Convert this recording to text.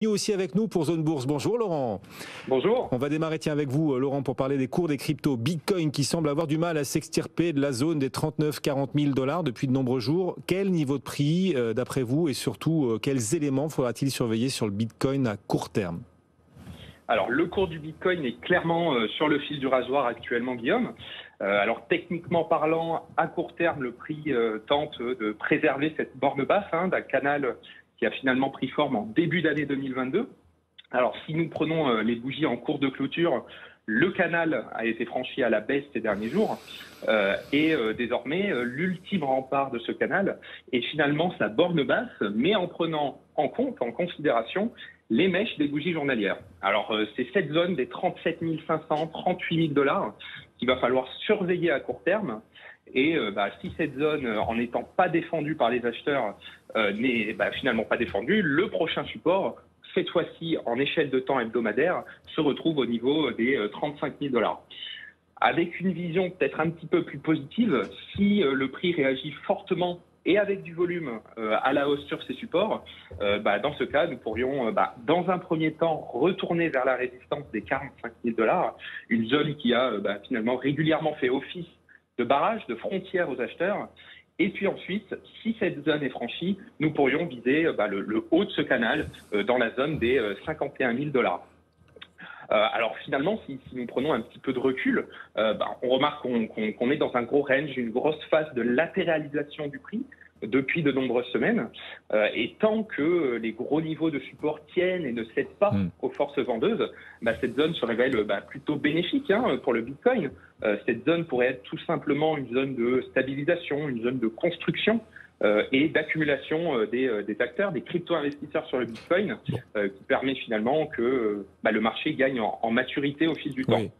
Aussi avec nous pour Zone Bourse. Bonjour Laurent. Bonjour. On va démarrer avec vous Laurent pour parler des cours des cryptos. Bitcoin qui semble avoir du mal à s'extirper de la zone des 39-40 000 $ depuis de nombreux jours. Quel niveau de prix d'après vous et surtout quels éléments faudra-t-il surveiller sur le Bitcoin à court terme? Alors le cours du Bitcoin est clairement sur le fil du rasoir actuellement, Guillaume. Alors techniquement parlant, à court terme, le prix tente de préserver cette borne basse d'un canal qui a finalement pris forme en début d'année 2022. Alors si nous prenons les bougies en cours de clôture, le canal a été franchi à la baisse ces derniers jours et désormais l'ultime rempart de ce canal est finalement sa borne basse, mais en prenant en considération les mèches des bougies journalières. Alors c'est cette zone des 37 500, 38 000 $ qu'il va falloir surveiller à court terme. Et si cette zone, en n'étant pas défendue par les acheteurs, n'est finalement pas défendue, le prochain support, cette fois-ci en échelle de temps hebdomadaire, se retrouve au niveau des 35 000 $. Avec une vision peut-être un petit peu plus positive, si le prix réagit fortement et avec du volume à la hausse sur ces supports, dans ce cas, nous pourrions, dans un premier temps, retourner vers la résistance des 45 000 $, une zone qui a finalement régulièrement fait office de barrage, de frontière aux acheteurs. Et puis ensuite, si cette zone est franchie, nous pourrions viser le haut de ce canal dans la zone des 51 000 $. Alors finalement, si nous prenons un petit peu de recul, on remarque qu'on est dans un gros range, une grosse phase de latéralisation du prix depuis de nombreuses semaines. Et tant que les gros niveaux de support tiennent et ne cèdent pas aux forces vendeuses, cette zone se révèle plutôt bénéfique pour le Bitcoin. Cette zone pourrait être tout simplement une zone de stabilisation, une zone de construction et d'accumulation des acteurs, des crypto-investisseurs sur le Bitcoin, qui permet finalement que le marché gagne en maturité au fil du temps. Oui.